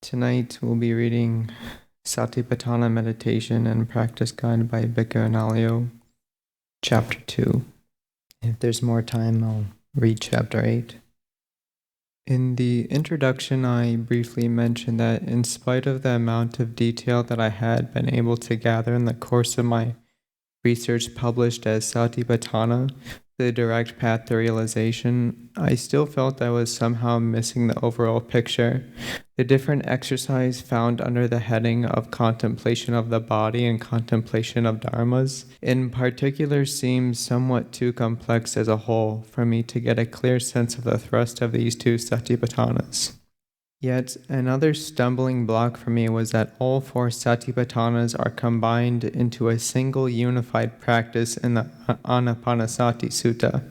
Tonight we'll be reading Satipaṭṭhāna Meditation and Practice Guide by Bhikkhu Analayo, Chapter 2. If there's more time, I'll read Chapter 8. In the introduction, I briefly mentioned that in spite of the amount of detail that I had been able to gather in the course of my research published as Satipaṭṭhāna, the direct path to realization, I still felt I was somehow missing the overall picture. The different exercise found under the heading of contemplation of the body and contemplation of dharmas, in particular, seems somewhat too complex as a whole for me to get a clear sense of the thrust of these two Satipaṭṭhānas. Yet another stumbling block for me was that all four Satipaṭṭhānas are combined into a single unified practice in the Anapanasati Sutta,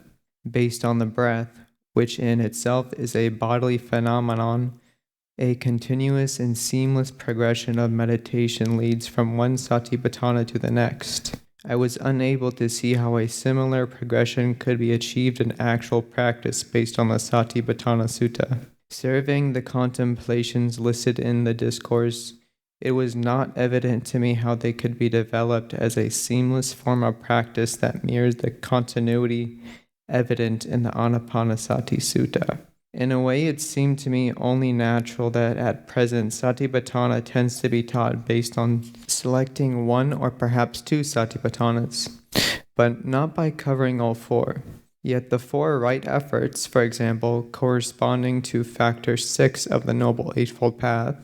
based on the breath, which in itself is a bodily phenomenon. A continuous and seamless progression of meditation leads from one Satipaṭṭhāna to the next. I was unable to see how a similar progression could be achieved in actual practice based on the Satipaṭṭhāna Sutta. Serving the contemplations listed in the discourse, it was not evident to me how they could be developed as a seamless form of practice that mirrors the continuity evident in the Anapanasati Sutta. In a way, it seemed to me only natural that at present Satipaṭṭhāna tends to be taught based on selecting one or perhaps two Satipaṭṭhānas, but not by covering all four. Yet the four right efforts, for example, corresponding to factor 6 of the Noble Eightfold Path,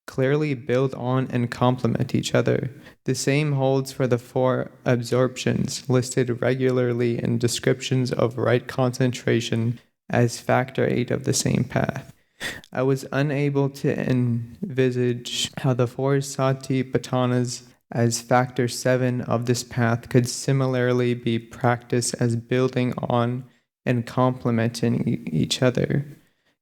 clearly build on and complement each other. The same holds for the four absorptions listed regularly in descriptions of right concentration as factor 8 of the same path. I was unable to envisage how the four Satipaṭṭhānas as factor 7 of this path could similarly be practiced as building on and complementing each other.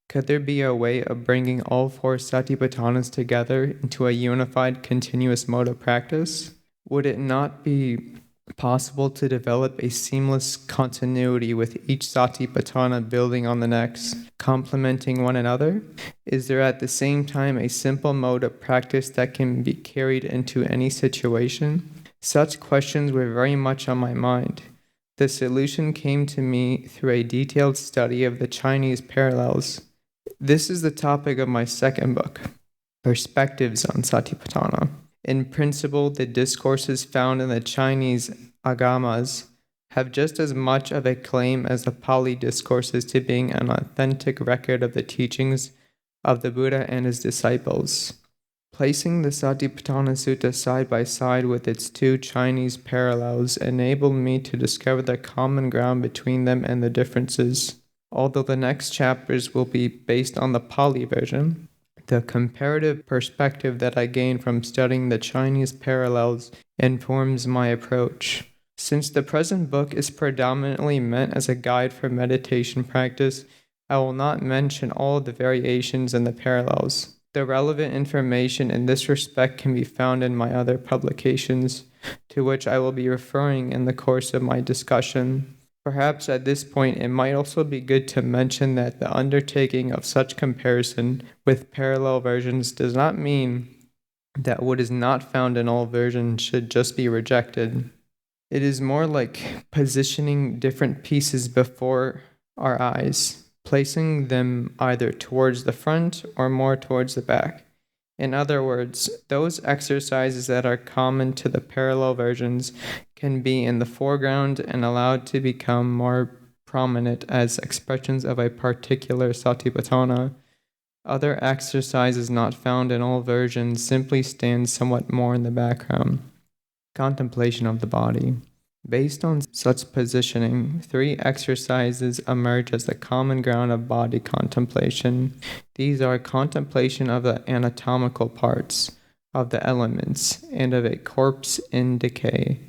Could there be a way of bringing all four Satipaṭṭhānas together into a unified continuous mode of practice? Would it not be possible to develop a seamless continuity with each Satipaṭṭhāna building on the next, complementing one another? Is there at the same time a simple mode of practice that can be carried into any situation? Such questions were very much on my mind. The solution came to me through a detailed study of the Chinese parallels. This is the topic of my second book, Perspectives on Satipaṭṭhāna. In principle, the discourses found in the Chinese agamas have just as much of a claim as the Pali discourses to being an authentic record of the teachings of the Buddha and his disciples. Placing the Satipaṭṭhāna Sutta side by side with its two Chinese parallels enabled me to discover the common ground between them and the differences. Although the next chapters will be based on the Pali version, the comparative perspective that I gained from studying the Chinese parallels informs my approach. Since the present book is predominantly meant as a guide for meditation practice, I will not mention all of the variations in the parallels. The relevant information in this respect can be found in my other publications, to which I will be referring in the course of my discussion. Perhaps at this point it might also be good to mention that the undertaking of such comparison with parallel versions does not mean that what is not found in all versions should just be rejected. It is more like positioning different pieces before our eyes, placing them either towards the front or more towards the back. In other words, those exercises that are common to the parallel versions can be in the foreground and allowed to become more prominent as expressions of a particular Satipaṭṭhāna. Other exercises not found in all versions simply stand somewhat more in the background. Contemplation of the body. Based on such positioning, 3 exercises emerge as the common ground of body contemplation. These are contemplation of the anatomical parts, of the elements, and of a corpse in decay.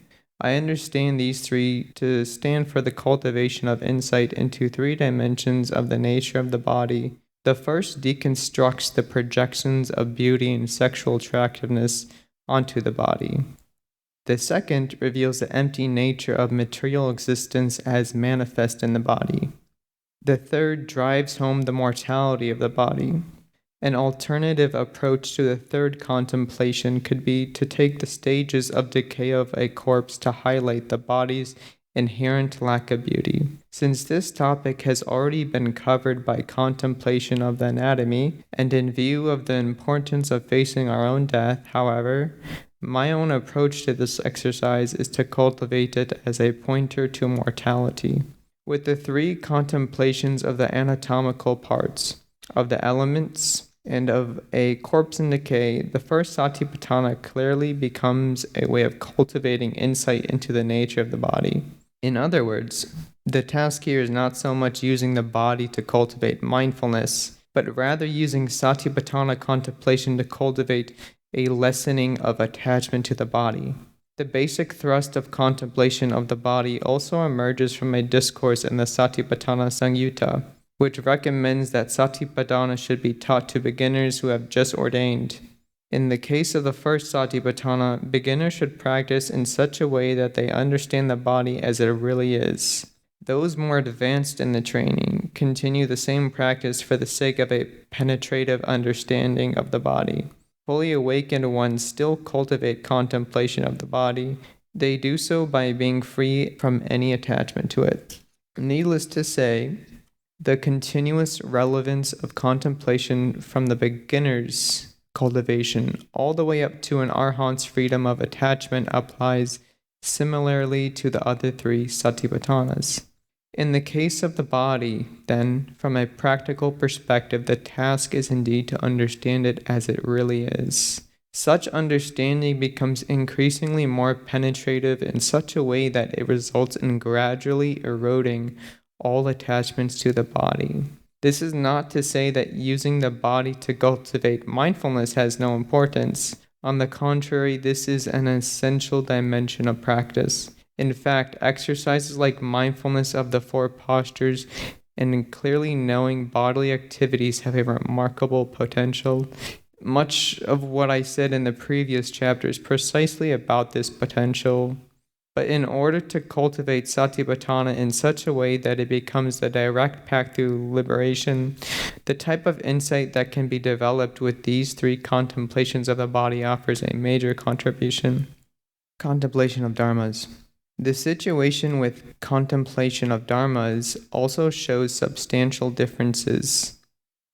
I understand these 3 to stand for the cultivation of insight into 3 dimensions of the nature of the body. The first deconstructs the projections of beauty and sexual attractiveness onto the body. The second reveals the empty nature of material existence as manifest in the body. The third drives home the mortality of the body. An alternative approach to the third contemplation could be to take the stages of decay of a corpse to highlight the body's inherent lack of beauty. Since this topic has already been covered by contemplation of the anatomy, and in view of the importance of facing our own death, however, my own approach to this exercise is to cultivate it as a pointer to mortality. With the three contemplations of the anatomical parts, of the elements, and of a corpse in decay, the first Satipaṭṭhāna clearly becomes a way of cultivating insight into the nature of the body. In other words, the task here is not so much using the body to cultivate mindfulness, but rather using Satipaṭṭhāna contemplation to cultivate a lessening of attachment to the body. The basic thrust of contemplation of the body also emerges from a discourse in the Satipaṭṭhāna Samyutta, which recommends that Satipaṭṭhāna should be taught to beginners who have just ordained. In the case of the first Satipaṭṭhāna, beginners should practice in such a way that they understand the body as it really is. Those more advanced in the training continue the same practice for the sake of a penetrative understanding of the body. Fully awakened ones still cultivate contemplation of the body. They do so by being free from any attachment to it. Needless to say, the continuous relevance of contemplation from the beginner's cultivation all the way up to an arhat's freedom of attachment applies similarly to the other three Satipaṭṭhānas. In the case of the body, then, from a practical perspective, the task is indeed to understand it as it really is. Such understanding becomes increasingly more penetrative in such a way that it results in gradually eroding all attachments to the body. This is not to say that using the body to cultivate mindfulness has no importance. On the contrary, this is an essential dimension of practice. In fact, exercises like mindfulness of the four postures and clearly knowing bodily activities have a remarkable potential. Much of what I said in the previous chapter is precisely about this potential. But in order to cultivate Satipaṭṭhāna in such a way that it becomes the direct path to liberation, the type of insight that can be developed with these three contemplations of the body offers a major contribution. Contemplation of dharmas. The situation with contemplation of dharmas also shows substantial differences.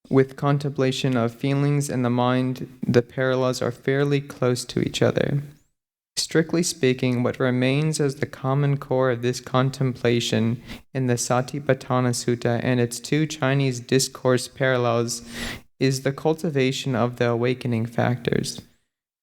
With contemplation of feelings and the mind, the parallels are fairly close to each other. Strictly speaking, what remains as the common core of this contemplation in the Satipaṭṭhāna Sutta and its two Chinese discourse parallels is the cultivation of the awakening factors.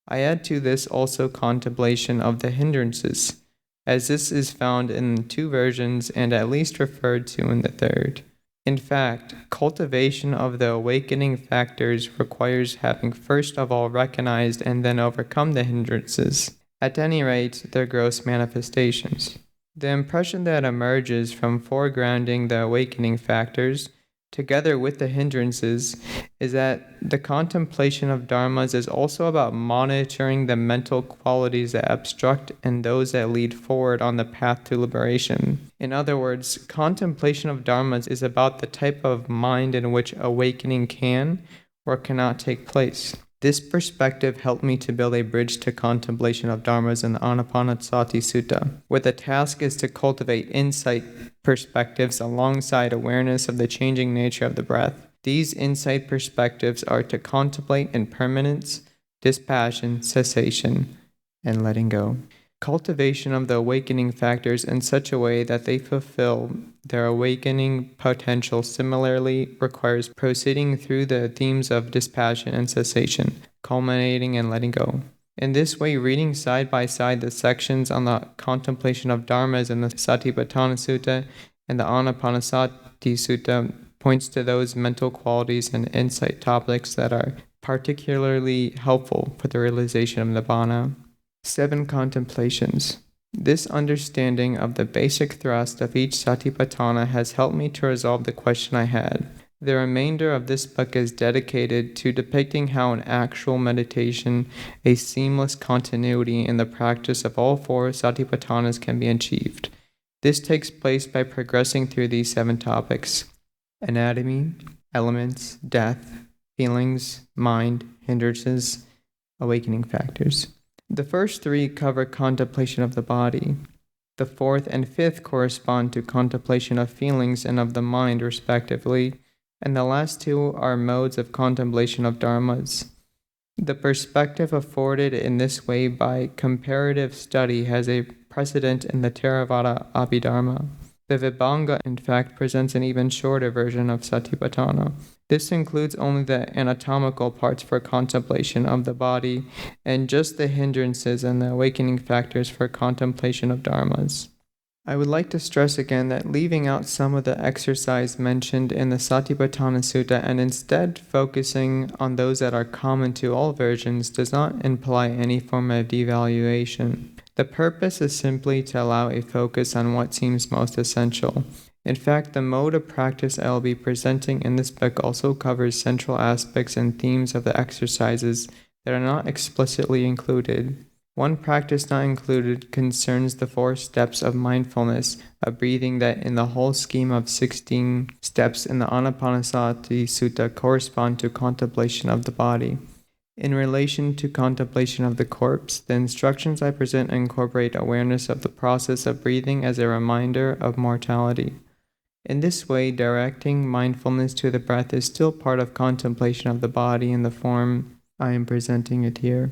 I add to this also contemplation of the hindrances, as this is found in two versions and at least referred to in the third. In fact, cultivation of the awakening factors requires having first of all recognized and then overcome the hindrances, at any rate their gross manifestations. The impression that emerges from foregrounding the awakening factors, together with the hindrances, is that the contemplation of dharmas is also about monitoring the mental qualities that obstruct and those that lead forward on the path to liberation. In other words, contemplation of dharmas is about the type of mind in which awakening can or cannot take place. This perspective helped me to build a bridge to contemplation of dharmas in the Anapanasati Sutta, where the task is to cultivate insight perspectives alongside awareness of the changing nature of the breath. These insight perspectives are to contemplate impermanence, dispassion, cessation, and letting go. Cultivation of the awakening factors in such a way that they fulfill their awakening potential similarly requires proceeding through the themes of dispassion and cessation, culminating in letting go. In this way, reading side by side the sections on the contemplation of dharmas in the Satipaṭṭhāna Sutta and the Anapanasati Sutta points to those mental qualities and insight topics that are particularly helpful for the realization of Nibbana. 7 contemplations. This understanding of the basic thrust of each Satipaṭṭhāna has helped me to resolve the question I had. The remainder of this book is dedicated to depicting how in actual meditation a seamless continuity in the practice of all 4 Satipaṭṭhānas can be achieved. This takes place by progressing through these 7 topics: anatomy, elements, death, feelings, mind, hindrances, awakening factors. The first three cover contemplation of the body. The fourth and fifth correspond to contemplation of feelings and of the mind, respectively, and the last two are modes of contemplation of dharmas. The perspective afforded in this way by comparative study has a precedent in the Theravada Abhidharma. The Vibhanga, in fact, presents an even shorter version of Satipaṭṭhāna. This includes only the anatomical parts for contemplation of the body and just the hindrances and the awakening factors for contemplation of dharmas. I would like to stress again that leaving out some of the exercise mentioned in the Satipaṭṭhāna Sutta and instead focusing on those that are common to all versions does not imply any form of devaluation. The purpose is simply to allow a focus on what seems most essential. In fact, the mode of practice I will be presenting in this book also covers central aspects and themes of the exercises that are not explicitly included. One practice not included concerns the 4 steps of mindfulness, a breathing that in the whole scheme of 16 steps in the Anapanasati Sutta correspond to contemplation of the body. In relation to contemplation of the corpse, the instructions I present incorporate awareness of the process of breathing as a reminder of mortality. In this way, directing mindfulness to the breath is still part of contemplation of the body in the form I am presenting it here,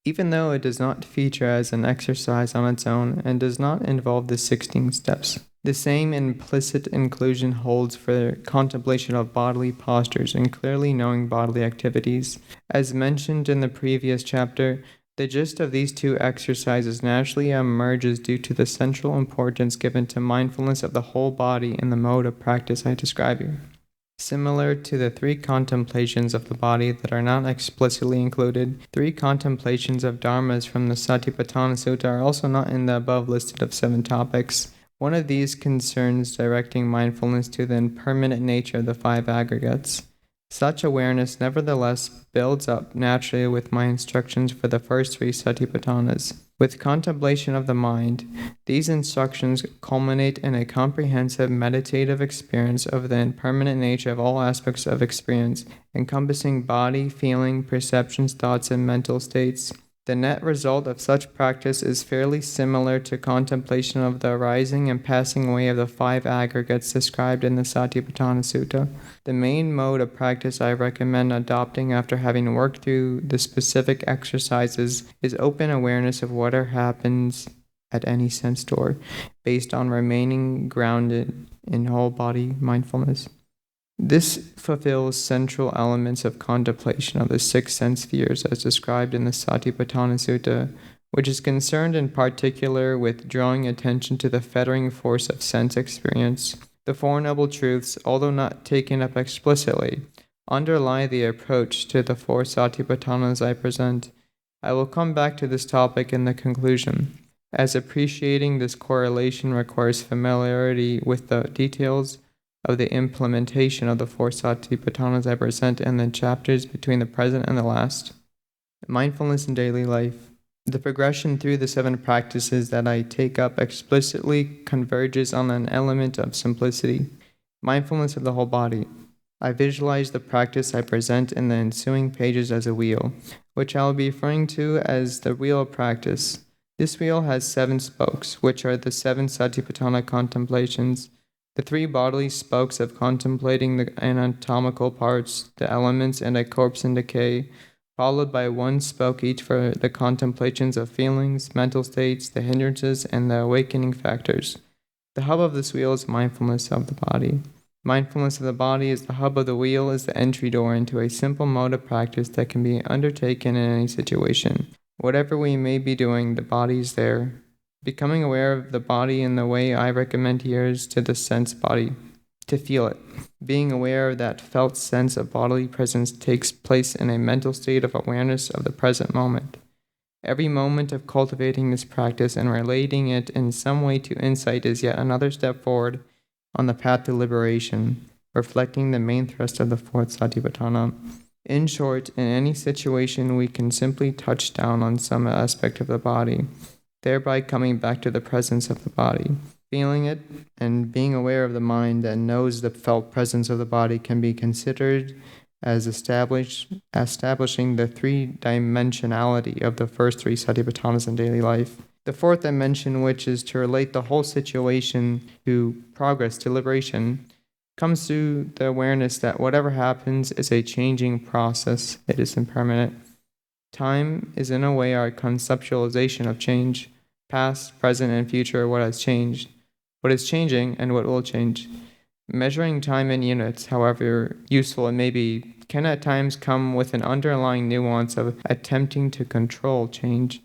even though it does not feature as an exercise on its own and does not involve the 16 steps. The same implicit inclusion holds for contemplation of bodily postures and clearly knowing bodily activities. As mentioned in the previous chapter, the gist of these 2 exercises naturally emerges due to the central importance given to mindfulness of the whole body in the mode of practice I describe here. Similar to the 3 contemplations of the body that are not explicitly included, 3 contemplations of dharmas from the Satipaṭṭhāna Sutta are also not in the above listed of 7 topics. One of these concerns directing mindfulness to the impermanent nature of the 5 aggregates. Such awareness nevertheless builds up naturally with my instructions for the first 3 Satipaṭṭhānas. With contemplation of the mind, these instructions culminate in a comprehensive meditative experience of the impermanent nature of all aspects of experience, encompassing body, feeling, perceptions, thoughts, and mental states. The net result of such practice is fairly similar to contemplation of the arising and passing away of the 5 aggregates described in the Satipaṭṭhāna Sutta. The main mode of practice I recommend adopting after having worked through the specific exercises is open awareness of whatever happens at any sense door, based on remaining grounded in whole body mindfulness. This fulfills central elements of contemplation of the 6 sense spheres as described in the Satipaṭṭhāna Sutta, which is concerned in particular with drawing attention to the fettering force of sense experience. The 4 Noble Truths, although not taken up explicitly, underlie the approach to the 4 Satipaṭṭhānas I present. I will come back to this topic in the conclusion, as appreciating this correlation requires familiarity with the details of the implementation of the 4 Satipaṭṭhānas I present in the chapters between the present and the last. Mindfulness in daily life. The progression through the 7 practices that I take up explicitly converges on an element of simplicity, mindfulness of the whole body. I visualize the practice I present in the ensuing pages as a wheel, which I will be referring to as the wheel of practice. This wheel has 7 spokes, which are the 7 Satipaṭṭhāna contemplations. The 3 bodily spokes of contemplating the anatomical parts, the elements, and a corpse in decay, followed by 1 spoke each for the contemplations of feelings, mental states, the hindrances, and the awakening factors. The hub of this wheel is mindfulness of the body. Mindfulness of the body is the hub of the wheel, is the entry door into a simple mode of practice that can be undertaken in any situation. Whatever we may be doing, the body is there. Becoming aware of the body in the way I recommend here is to the sense body, to feel it. Being aware of that felt sense of bodily presence takes place in a mental state of awareness of the present moment. Every moment of cultivating this practice and relating it in some way to insight is yet another step forward on the path to liberation, reflecting the main thrust of the 4th Satipaṭṭhāna. In short, in any situation we can simply touch down on some aspect of the body, thereby coming back to the presence of the body. Feeling it and being aware of the mind that knows the felt presence of the body can be considered as establishing the three-dimensionality of the first three Satipaṭṭhānas in daily life. The fourth dimension, which is to relate the whole situation to progress, to liberation, comes to the awareness that whatever happens is a changing process. It is impermanent. Time is in a way our conceptualization of change. Past, present, and future are what has changed, what is changing, and what will change. Measuring time in units, however useful it may be, can at times come with an underlying nuance of attempting to control change.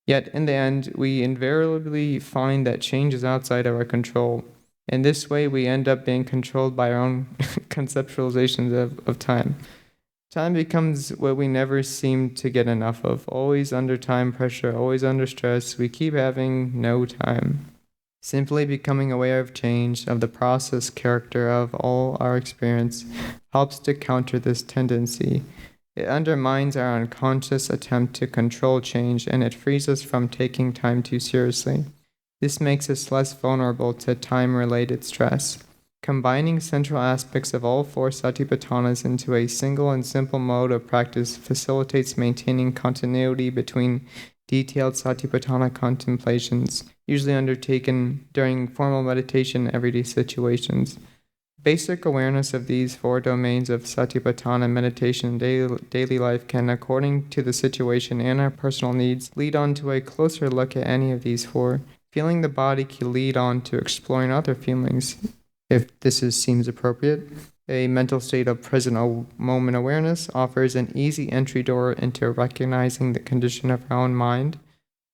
Yet, in the end, we invariably find that change is outside of our control. In this way, we end up being controlled by our own conceptualizations of time. Time becomes what we never seem to get enough of. Always under time pressure, always under stress, we keep having no time. Simply becoming aware of change, of the process character of all our experience, helps to counter this tendency. It undermines our unconscious attempt to control change, and it frees us from taking time too seriously. This makes us less vulnerable to time-related stress. Combining central aspects of all four Satipaṭṭhānas into a single and simple mode of practice facilitates maintaining continuity between detailed Satipaṭṭhāna contemplations, usually undertaken during formal meditation in everyday situations. Basic awareness of these four domains of Satipaṭṭhāna meditation in daily life can, according to the situation and our personal needs, lead on to a closer look at any of these four. Feeling the body can lead on to exploring other feelings, if this seems appropriate. A mental state of present moment awareness offers an easy entry door into recognizing the condition of our own mind,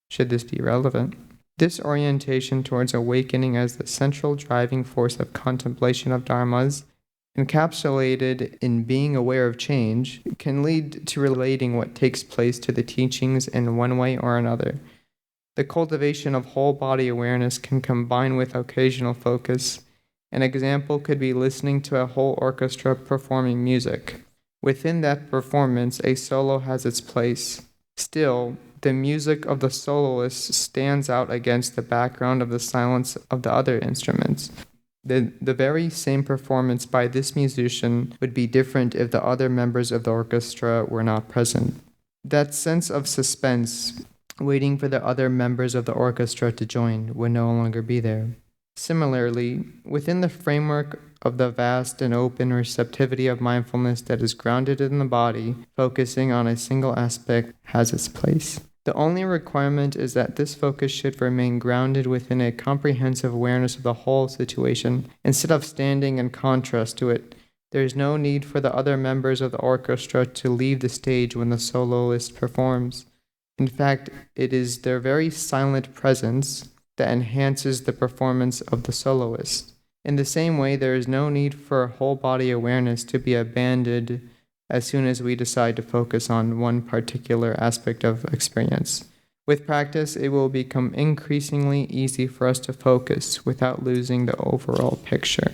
should this be relevant. This orientation towards awakening as the central driving force of contemplation of dharmas, encapsulated in being aware of change, can lead to relating what takes place to the teachings in one way or another. The cultivation of whole body awareness can combine with occasional focus. An example could be listening to a whole orchestra performing music. Within that performance, a solo has its place. Still, the music of the soloist stands out against the background of the silence of the other instruments. The very same performance by this musician would be different if the other members of the orchestra were not present. That sense of suspense, waiting for the other members of the orchestra to join, would no longer be there. Similarly, within the framework of the vast and open receptivity of mindfulness that is grounded in the body, focusing on a single aspect has its place. The only requirement is that this focus should remain grounded within a comprehensive awareness of the whole situation, instead of standing in contrast to it. There is no need for the other members of the orchestra to leave the stage when the soloist performs. In fact, it is their very silent presence that enhances the performance of the soloist. In the same way, there is no need for whole body awareness to be abandoned as soon as we decide to focus on one particular aspect of experience. With practice, it will become increasingly easy for us to focus without losing the overall picture.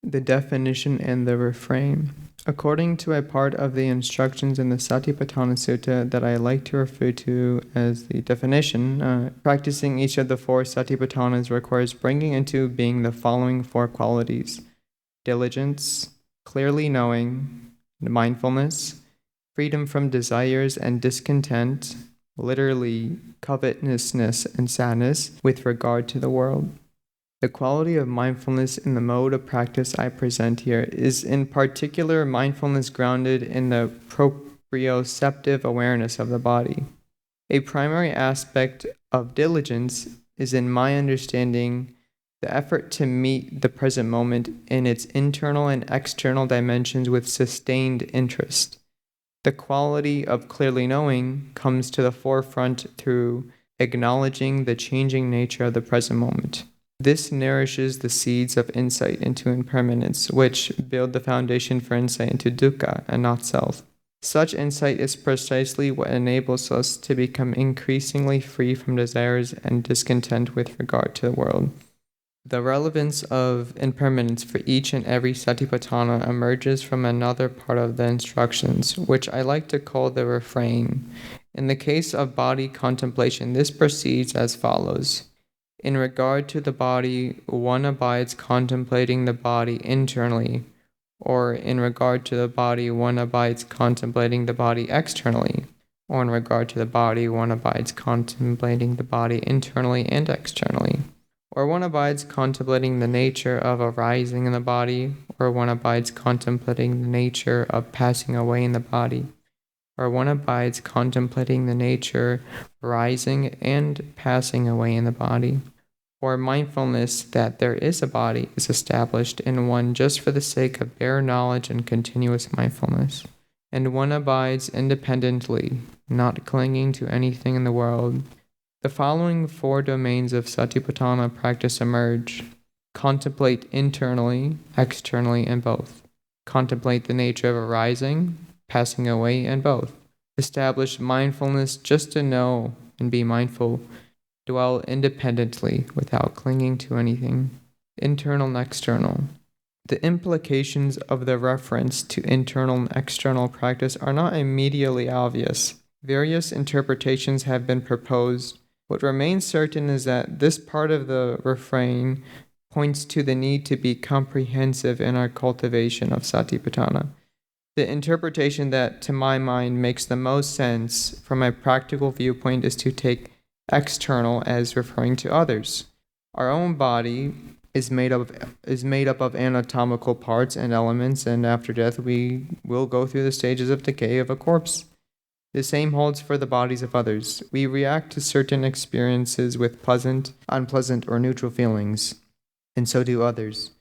The definition and the refrain. According to a part of the instructions in the Satipaṭṭhāna Sutta that I like to refer to as the definition, practicing each of the four Satipaṭṭhānas requires bringing into being the following four qualities: diligence, clearly knowing, mindfulness, freedom from desires and discontent, literally covetousness and sadness with regard to the world. The quality of mindfulness in the mode of practice I present here is in particular mindfulness grounded in the proprioceptive awareness of the body. A primary aspect of diligence is, in my understanding, the effort to meet the present moment in its internal and external dimensions with sustained interest. The quality of clearly knowing comes to the forefront through acknowledging the changing nature of the present moment. This nourishes the seeds of insight into impermanence, which build the foundation for insight into dukkha and not self. Such insight is precisely what enables us to become increasingly free from desires and discontent with regard to the world. The relevance of impermanence for each and every Satipaṭṭhāna emerges from another part of the instructions, which I like to call the refrain. In the case of body contemplation, this proceeds as follows. In regard to the body, one abides contemplating the body internally, Or in regard to the body, one abides contemplating the body externally. Or in regard to the body, one abides contemplating the body internally and externally. Or one abides contemplating the nature of arising in the body, or one abides contemplating the nature of passing away in the body, or one abides contemplating the nature arising and passing away in the body. Or mindfulness that there is a body is established in one just for the sake of bare knowledge and continuous mindfulness. And one abides independently, not clinging to anything in the world. The following 4 domains of Satipaṭṭhāna practice emerge. Contemplate internally, externally, and both. Contemplate the nature of arising, passing away, and both. Establish mindfulness just to know and be mindful. Dwell independently without clinging to anything. Internal and external. The implications of the reference to internal and external practice are not immediately obvious. Various interpretations have been proposed. What remains certain is that this part of the refrain points to the need to be comprehensive in our cultivation of Satipaṭṭhāna. The interpretation that, to my mind, makes the most sense from a practical viewpoint is to take external as referring to others. Our own body is made up of anatomical parts and elements, and after death we will go through the stages of decay of a corpse. The same holds for the bodies of others. We react to certain experiences with pleasant, unpleasant, or neutral feelings, and so do others.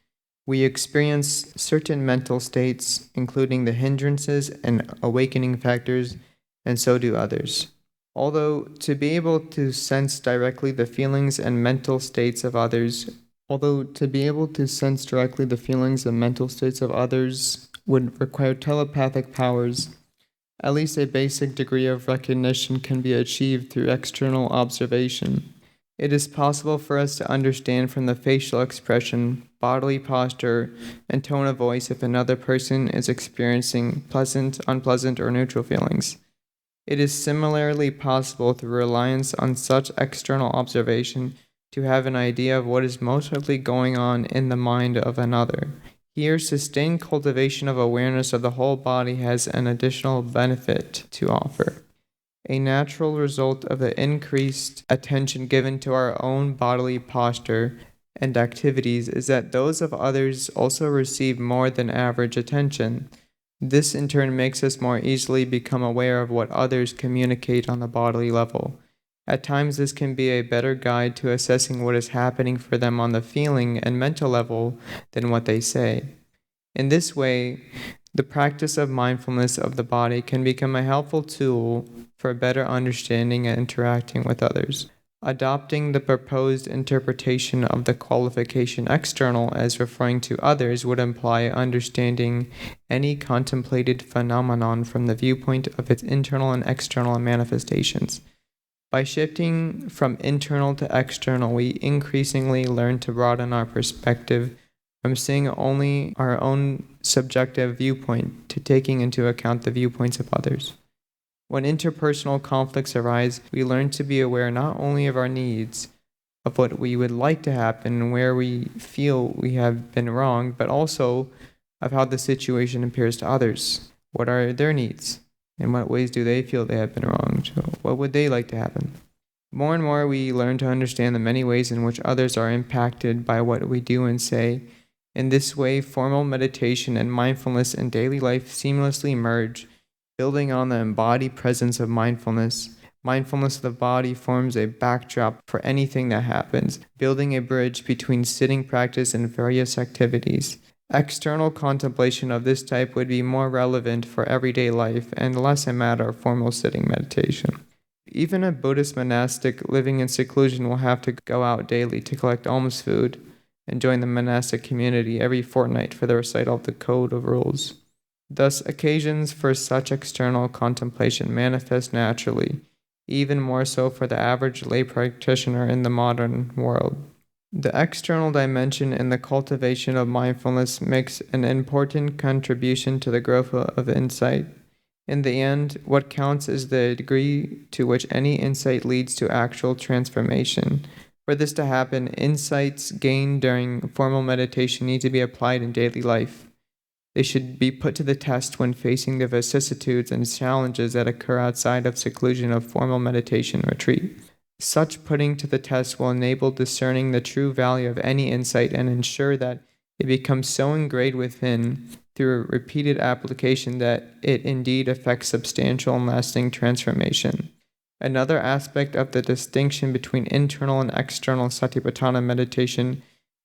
We experience certain mental states, including the hindrances and awakening factors, and so do others. Although to be able to sense directly the feelings and mental states of others would require telepathic powers, at least a basic degree of recognition can be achieved through external observation. It is possible for us to understand from the facial expression, bodily posture, and tone of voice if another person is experiencing pleasant, unpleasant, or neutral feelings. It is similarly possible through reliance on such external observation to have an idea of what is mostly going on in the mind of another. Here, sustained cultivation of awareness of the whole body has an additional benefit to offer. A natural result of the increased attention given to our own bodily posture and activities is that those of others also receive more than average attention. This in turn makes us more easily become aware of what others communicate on the bodily level. At times this can be a better guide to assessing what is happening for them on the feeling and mental level than what they say. In this way, the practice of mindfulness of the body can become a helpful tool for better understanding and interacting with others. Adopting the proposed interpretation of the qualification external as referring to others would imply understanding any contemplated phenomenon from the viewpoint of its internal and external manifestations. By shifting from internal to external, we increasingly learn to broaden our perspective from seeing only our own subjective viewpoint to taking into account the viewpoints of others. When interpersonal conflicts arise, we learn to be aware not only of our needs, of what we would like to happen and where we feel we have been wrong, but also of how the situation appears to others. What are their needs? In what ways do they feel they have been wronged? What would they like to happen? More and more we learn to understand the many ways in which others are impacted by what we do and say. In this way, formal meditation and mindfulness in daily life seamlessly merge, building on the embodied presence of mindfulness. Mindfulness of the body forms a backdrop for anything that happens, building a bridge between sitting practice and various activities. External contemplation of this type would be more relevant for everyday life and less a matter of formal sitting meditation. Even a Buddhist monastic living in seclusion will have to go out daily to collect alms food and join the monastic community every fortnight for the recital of the Code of Rules. Thus, occasions for such external contemplation manifest naturally, even more so for the average lay practitioner in the modern world. The external dimension in the cultivation of mindfulness makes an important contribution to the growth of insight. In the end, what counts is the degree to which any insight leads to actual transformation. For this to happen, insights gained during formal meditation need to be applied in daily life. They should be put to the test when facing the vicissitudes and challenges that occur outside of seclusion of formal meditation retreat. Such putting to the test will enable discerning the true value of any insight and ensure that it becomes so ingrained within through repeated application that it indeed affects substantial and lasting transformation. Another aspect of the distinction between internal and external Satipaṭṭhāna meditation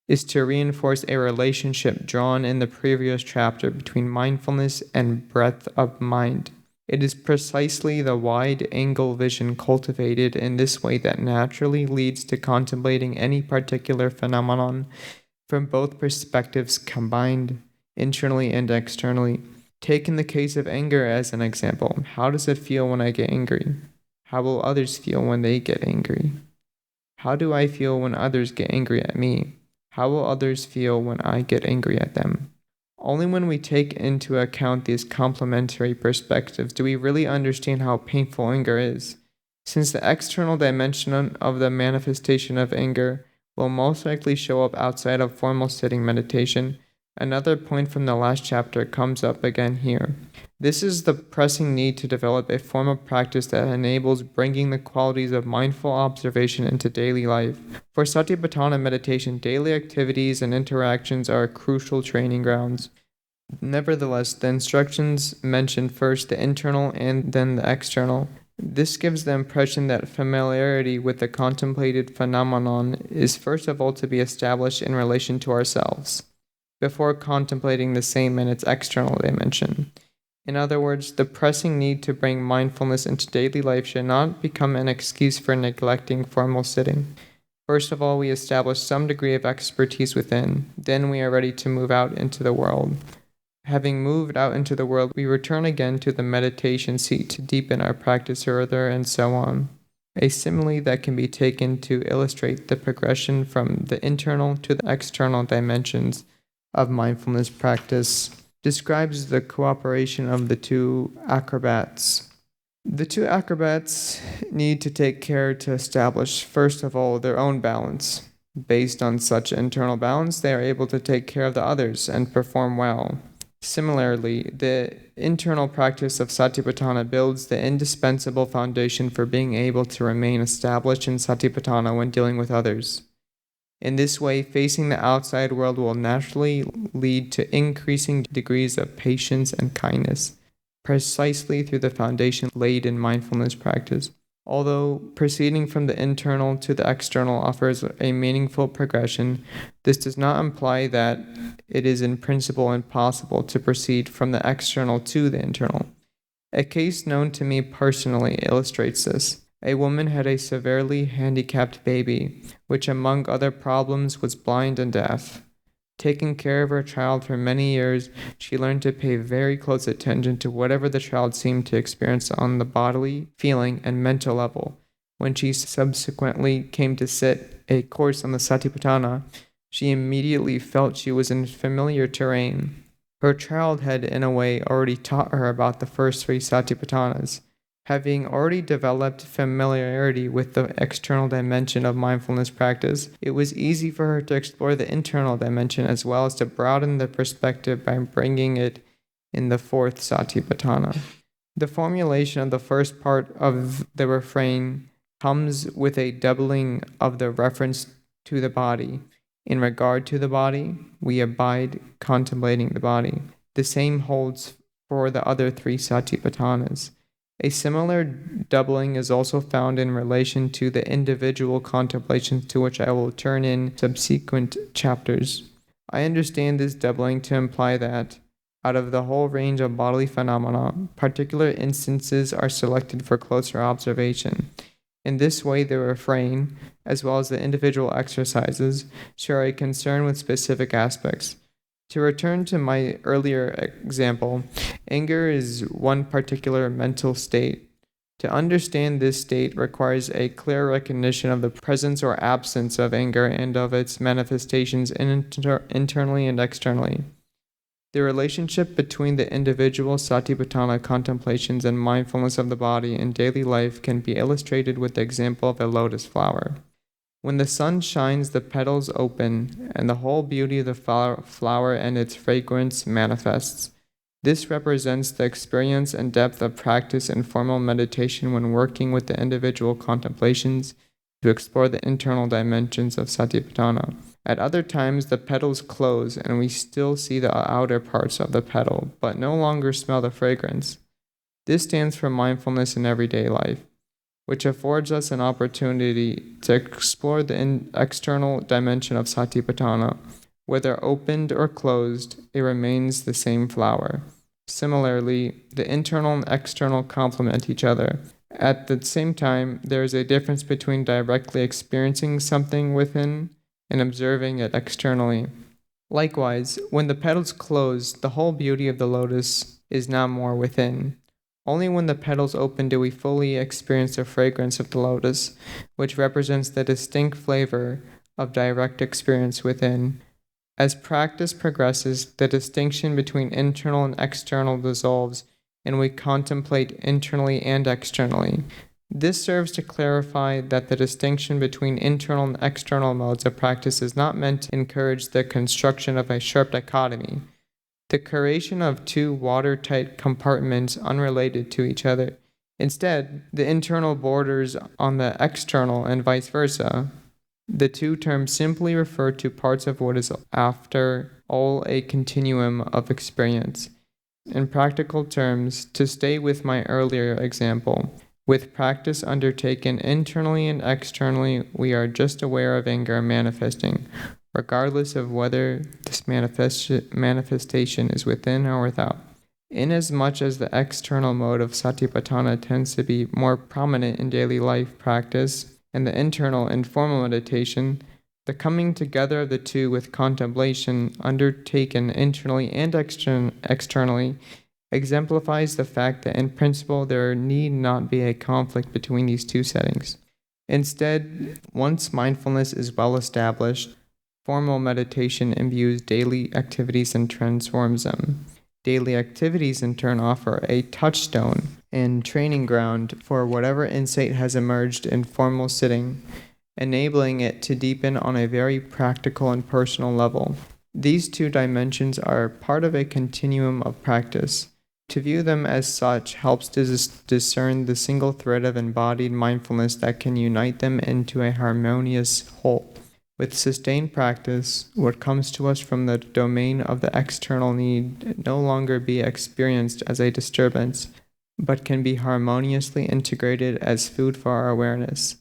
is to reinforce a relationship drawn in the previous chapter between mindfulness and breadth of mind. It is precisely the wide-angle vision cultivated in this way that naturally leads to contemplating any particular phenomenon from both perspectives combined, internally and externally. Take in the case of anger as an example. How does it feel when I get angry? How will others feel when they get angry? How do I feel when others get angry at me? How will others feel when I get angry at them? Only when we take into account these complementary perspectives do we really understand how painful anger is. Since the external dimension of the manifestation of anger will most likely show up outside of formal sitting meditation, another point from the last chapter comes up again here. This is the pressing need to develop a formal practice that enables bringing the qualities of mindful observation into daily life. For Satipaṭṭhāna meditation, daily activities and interactions are crucial training grounds. Nevertheless, the instructions mention first the internal and then the external. This gives the impression that familiarity with the contemplated phenomenon is first of all to be established in relation to ourselves, before contemplating the same in its external dimension. In other words, the pressing need to bring mindfulness into daily life should not become an excuse for neglecting formal sitting. First of all, we establish some degree of expertise within, then we are ready to move out into the world. Having moved out into the world, we return again to the meditation seat to deepen our practice further, and so on. A simile that can be taken to illustrate the progression from the internal to the external dimensions of mindfulness practice describes the cooperation of the two acrobats. The two acrobats need to take care to establish, first of all, their own balance. Based on such internal balance, they are able to take care of the others and perform well. Similarly, the internal practice of Satipaṭṭhāna builds the indispensable foundation for being able to remain established in Satipaṭṭhāna when dealing with others. In this way, facing the outside world will naturally lead to increasing degrees of patience and kindness, precisely through the foundation laid in mindfulness practice. Although proceeding from the internal to the external offers a meaningful progression, this does not imply that it is in principle impossible to proceed from the external to the internal. A case known to me personally illustrates this. A woman had a severely handicapped baby, which among other problems was blind and deaf. Taking care of her child for many years, she learned to pay very close attention to whatever the child seemed to experience on the bodily, feeling, and mental level. When she subsequently came to sit a course on the Satipaṭṭhāna, she immediately felt she was in familiar terrain. Her child had, in a way, already taught her about the first three Satipaṭṭhānas. Having already developed familiarity with the external dimension of mindfulness practice, it was easy for her to explore the internal dimension as well as to broaden the perspective by bringing it in the fourth Satipaṭṭhāna. The formulation of the first part of the refrain comes with a doubling of the reference to the body. In regard to the body, we abide contemplating the body. The same holds for the other three Satipaṭṭhānas. A similar doubling is also found in relation to the individual contemplations, to which I will turn in subsequent chapters. I understand this doubling to imply that, out of the whole range of bodily phenomena, particular instances are selected for closer observation. In this way, the refrain, as well as the individual exercises, share a concern with specific aspects. To return to my earlier example, anger is one particular mental state. To understand this state requires a clear recognition of the presence or absence of anger and of its manifestations internally and externally. The relationship between the individual Satipaṭṭhāna contemplations and mindfulness of the body in daily life can be illustrated with the example of a lotus flower. When the sun shines, the petals open, and the whole beauty of the flower and its fragrance manifests. This represents the experience and depth of practice in formal meditation when working with the individual contemplations to explore the internal dimensions of Satipaṭṭhāna. At other times, the petals close and we still see the outer parts of the petal, but no longer smell the fragrance. This stands for mindfulness in everyday life, which affords us an opportunity to explore the external dimension of Satipaṭṭhāna. Whether opened or closed, it remains the same flower. Similarly, the internal and external complement each other. At the same time, there is a difference between directly experiencing something within and observing it externally. Likewise, when the petals close, the whole beauty of the lotus is now more within. Only when the petals open do we fully experience the fragrance of the lotus, which represents the distinct flavor of direct experience within. As practice progresses, the distinction between internal and external dissolves, and we contemplate internally and externally. This serves to clarify that the distinction between internal and external modes of practice is not meant to encourage the construction of a sharp dichotomy, the creation of two watertight compartments unrelated to each other. Instead, the internal borders on the external and vice versa. The two terms simply refer to parts of what is, after all, a continuum of experience. In practical terms, to stay with my earlier example, with practice undertaken internally and externally, we are just aware of anger manifesting, regardless of whether this manifestation is within or without. Inasmuch as the external mode of Satipaṭṭhāna tends to be more prominent in daily life practice, and the internal informal meditation, the coming together of the two with contemplation undertaken internally and externally exemplifies the fact that in principle there need not be a conflict between these two settings. Instead, once mindfulness is well established, formal meditation imbues daily activities and transforms them. Daily activities in turn offer a touchstone and training ground for whatever insight has emerged in formal sitting, enabling it to deepen on a very practical and personal level. These two dimensions are part of a continuum of practice. To view them as such helps to discern the single thread of embodied mindfulness that can unite them into a harmonious whole. With sustained practice, what comes to us from the domain of the external need no longer be experienced as a disturbance, but can be harmoniously integrated as food for our awareness.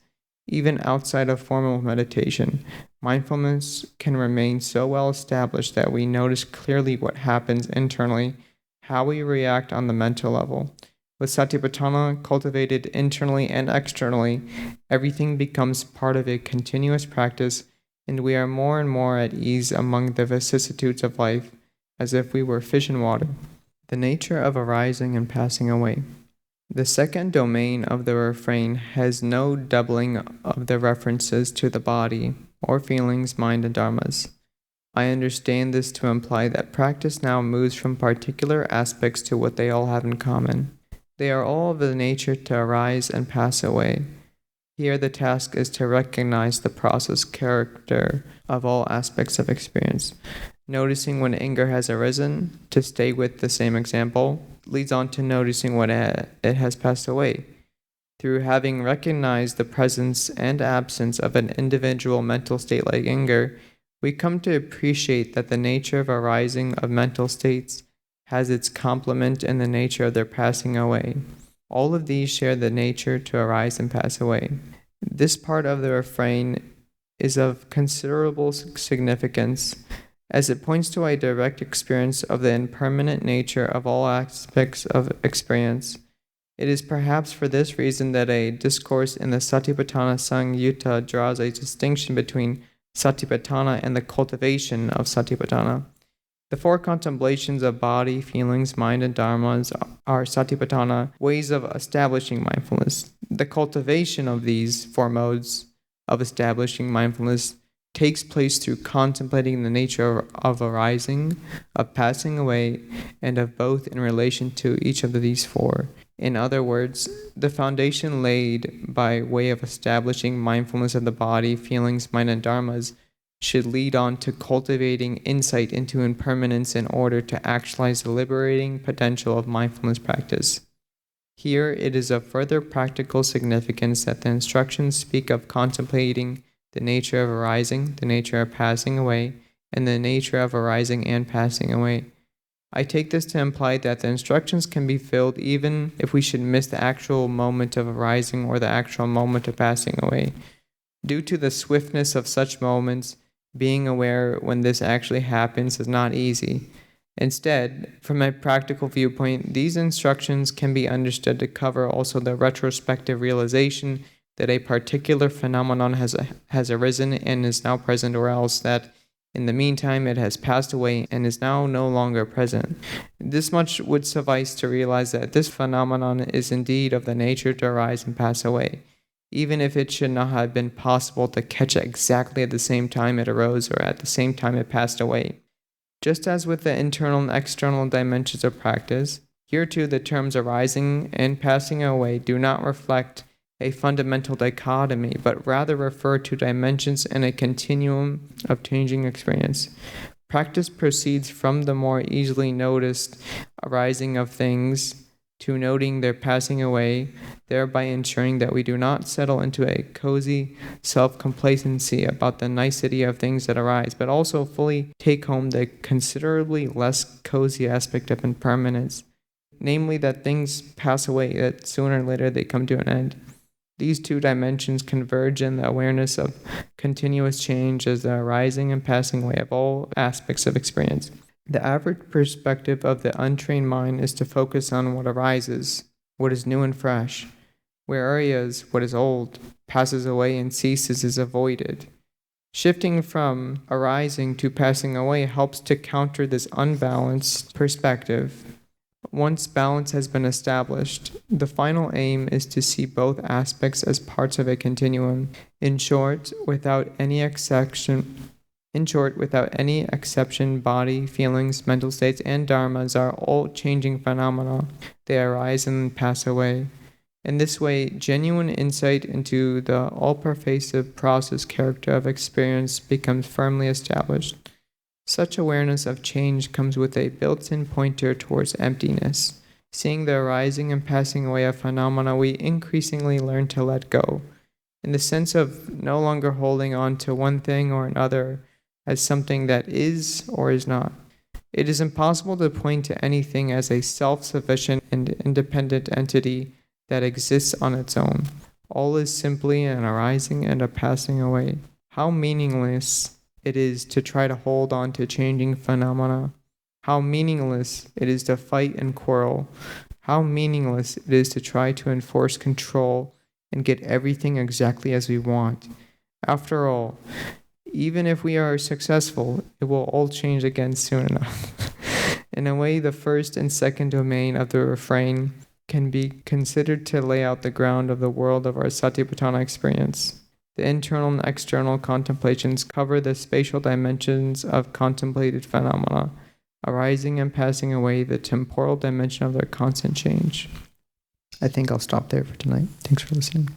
Even outside of formal meditation, mindfulness can remain so well established that we notice clearly what happens internally, how we react on the mental level. With Satipaṭṭhāna cultivated internally and externally, everything becomes part of a continuous practice, and we are more and more at ease among the vicissitudes of life, as if we were fish in water. The nature of arising and passing away. The second domain of the refrain has no doubling of the references to the body, or feelings, mind, and dharmas. I understand this to imply that practice now moves from particular aspects to what they all have in common. They are all of the nature to arise and pass away. Here the task is to recognize the process character of all aspects of experience. Noticing when anger has arisen, to stay with the same example, leads on to noticing when it has passed away. Through having recognized the presence and absence of an individual mental state like anger, we come to appreciate that the nature of arising of mental states has its complement in the nature of their passing away. All of these share the nature to arise and pass away. This part of the refrain is of considerable significance, as it points to a direct experience of the impermanent nature of all aspects of experience. It is perhaps for this reason that a discourse in the Satipaṭṭhāna Samyutta draws a distinction between Satipaṭṭhāna and the cultivation of Satipaṭṭhāna. The four contemplations of body, feelings, mind, and dharmas are Satipaṭṭhāna ways of establishing mindfulness. The cultivation of these four modes of establishing mindfulness takes place through contemplating the nature of arising, of passing away, and of both in relation to each of these four. In other words, the foundation laid by way of establishing mindfulness of the body, feelings, mind, and dharmas should lead on to cultivating insight into impermanence in order to actualize the liberating potential of mindfulness practice. Here, it is of further practical significance that the instructions speak of contemplating the nature of arising, the nature of passing away, and the nature of arising and passing away. I take this to imply that the instructions can be filled even if we should miss the actual moment of arising or the actual moment of passing away. Due to the swiftness of such moments, being aware when this actually happens is not easy. Instead, from a practical viewpoint, these instructions can be understood to cover also the retrospective realization that a particular phenomenon has arisen and is now present, or else that in the meantime it has passed away and is now no longer present. This much would suffice to realize that this phenomenon is indeed of the nature to arise and pass away, even if it should not have been possible to catch it exactly at the same time it arose or at the same time it passed away. Just as with the internal and external dimensions of practice, here too the terms arising and passing away do not reflect a fundamental dichotomy, but rather refer to dimensions in a continuum of changing experience. Practice proceeds from the more easily noticed arising of things to noting their passing away, thereby ensuring that we do not settle into a cozy self-complacency about the nicety of things that arise, but also fully take home the considerably less cozy aspect of impermanence, namely that things pass away, that sooner or later they come to an end. These two dimensions converge in the awareness of continuous change as the arising and passing away of all aspects of experience. The average perspective of the untrained mind is to focus on what arises, what is new and fresh. Where areas, what is old, passes away and ceases is avoided. Shifting from arising to passing away helps to counter this unbalanced perspective. Once balance has been established, the final aim is to see both aspects as parts of a continuum. In short, without any exception, body, feelings, mental states, and dharmas are all changing phenomena. They arise and pass away. In this way, genuine insight into the all-pervasive process character of experience becomes firmly established. Such awareness of change comes with a built-in pointer towards emptiness. Seeing the arising and passing away of phenomena, we increasingly learn to let go, in the sense of no longer holding on to one thing or another as something that is or is not. It is impossible to point to anything as a self-sufficient and independent entity that exists on its own. All is simply an arising and a passing away. How meaningless it is to try to hold on to changing phenomena. How meaningless it is to fight and quarrel. How meaningless it is to try to enforce control and get everything exactly as we want. After all, even if we are successful, it will all change again soon enough. In a way, the first and second domain of the refrain can be considered to lay out the ground of the world of our Satipaṭṭhāna experience. The internal and external contemplations cover the spatial dimensions of contemplated phenomena, arising and passing away, the temporal dimension of their constant change. I think I'll stop there for tonight. Thanks for listening.